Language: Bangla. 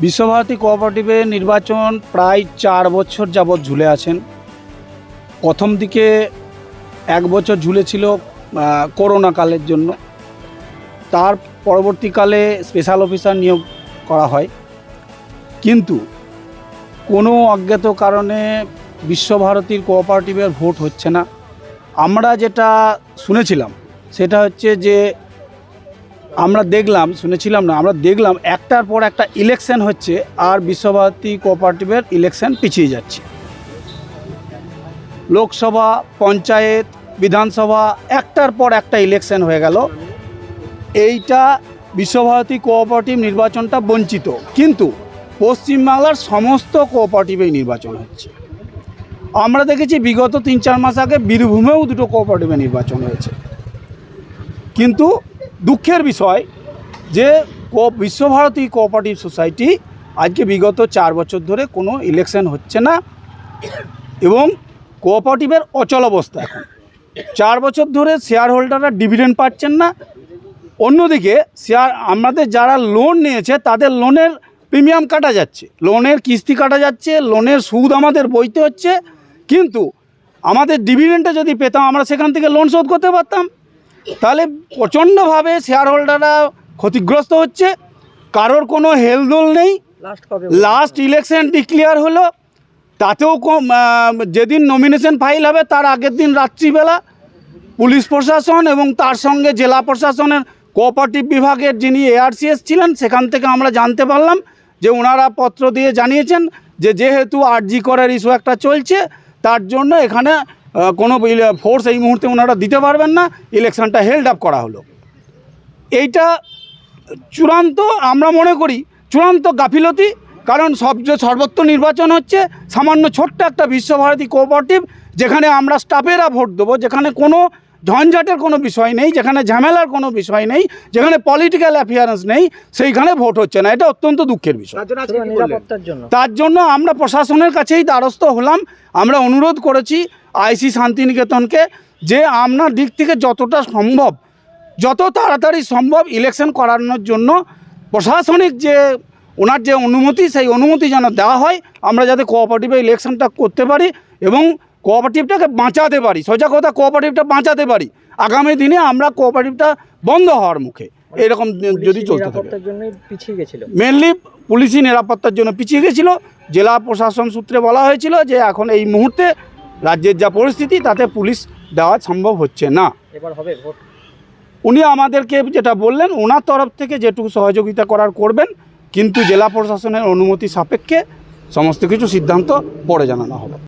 বিশ্বভারতী কোঅপারেটিভের নির্বাচন প্রায় 4 বছর যাবৎ ঝুলে আছেন। প্রথম দিকে 1 বছর ঝুলেছিল করোনা কালের জন্য। তার পরবর্তীকালে স্পেশাল অফিসার নিয়োগ করা হয়, কিন্তু কোনো অজ্ঞাত কারণে বিশ্বভারতীর কোঅপারেটিভের ভোট হচ্ছে না। আমরা যেটা শুনেছিলাম সেটা হচ্ছে যে আমরা দেখলাম একটার পর একটা ইলেকশন হচ্ছে আর বিশ্বভারতী কোঅপারেটিভের ইলেকশন পিছিয়ে যাচ্ছে। লোকসভা, পঞ্চায়েত, বিধানসভা একটার পর একটা ইলেকশন হয়ে গেল। এইটা বিশ্বভারতী কোঅপারেটিভ নির্বাচনটা বঞ্চিত, কিন্তু পশ্চিমবাংলার সমস্ত কোঅপারেটিভেই নির্বাচন হচ্ছে। আমরা দেখেছি বিগত 3-4 মাস আগে বীরভূমেও 2টো কোঅপারেটিভে নির্বাচন হয়েছে। কিন্তু দুঃখের বিষয় যে বিশ্বভারতী কোঅপারেটিভ সোসাইটি আজকে বিগত 4 বছর ধরে কোনো ইলেকশন হচ্ছে না এবং কোঅপারেটিভের অচল অবস্থা। এখন 4 বছর ধরে শেয়ার হোল্ডাররা ডিভিডেন্ড পাচ্ছেন না। অন্যদিকে আমাদের যারা লোন নিয়েছে তাদের লোনের প্রিমিয়াম কাটা যাচ্ছে, লোনের কিস্তি কাটা যাচ্ছে, লোনের সুদ আমাদের বইতে হচ্ছে, কিন্তু আমাদের ডিভিডেন্ডটা যদি পেতাম আমরা সেখান থেকে লোন শোধ করতে পারতাম। তাহলে প্রচণ্ডভাবে শেয়ার হোল্ডাররা ক্ষতিগ্রস্ত হচ্ছে। কারোর কোনো হেলদোল নেই। লাস্ট ইলেকশন ডিক্লেয়ার হলো, তাতেও যেদিন নমিনেশন ফাইল হবে তার আগের দিন রাত্রিবেলা পুলিশ প্রশাসন এবং তার সঙ্গে জেলা প্রশাসনের কোঅপারেটিভ বিভাগের যিনি ARCS ছিলেন সেখান থেকে আমরা জানতে পারলাম যে ওনারা পত্র দিয়ে জানিয়েছেন যে যেহেতু আরজি করার ইস্যু একটা চলছে তার জন্য এখানে কোনো ফোর্স এই মুহূর্তে ওনারা দিতে পারবেন না, ইলেকশনটা হেল্ড আপ করা হলো। এইটা চূড়ান্ত, আমরা মনে করি চূড়ান্ত গাফিলতি। কারণ সর্বত্র নির্বাচন হচ্ছে, সামান্য ছোট্ট একটা বিশ্বভারতী কোঅপারেটিভ যেখানে আমরা স্টাফেরা ভোট দেবো, যেখানে কোনো ঝঞ্ঝাটের কোনো বিষয় নেই, যেখানে ঝামেলার কোনো বিষয় নেই, যেখানে পলিটিক্যাল অ্যাফেয়ারেন্স নেই, সেইখানে ভোট হচ্ছে না। এটা অত্যন্ত দুঃখের বিষয়। তার জন্য আমরা প্রশাসনের কাছেই দ্বারস্থ হলাম। আমরা অনুরোধ করেছি আইসি শান্তিনিকেতনকে যে আপনার দিক থেকে যতটা সম্ভব, যত তাড়াতাড়ি সম্ভব ইলেকশন করানোর জন্য প্রশাসনিক যে ওনার যে অনুমতি, সেই অনুমতি যেন দেওয়া হয়, আমরা যাতে কোঅপারেটিভে ইলেকশনটা করতে পারি এবং কোঅপারেটিভটাকে বাঁচাতে পারি। সোজা কথা, কোঅপারেটিভটা বাঁচাতে পারি। আগামী দিনে আমরা কোঅপারেটিভটা বন্ধ হওয়ার মুখে এরকম যদি চলতে থাকে। মেনলি পুলিশি নিরাপত্তার জন্য পিছিয়ে গেছিলো। জেলা প্রশাসন সূত্রে বলা হয়েছিল যে এখন এই মুহূর্তে রাজ্যের যা পরিস্থিতি তাতে পুলিশ দেওয়া সম্ভব হচ্ছে না। এবার হবে ভোট। উনি আমাদেরকে যেটা বললেন, ওনার তরফ থেকে যেটুকু সহযোগিতা করার করবেন, কিন্তু জেলা প্রশাসনের অনুমতি সাপেক্ষে সমস্ত কিছু সিদ্ধান্ত পরে জানানো হবে।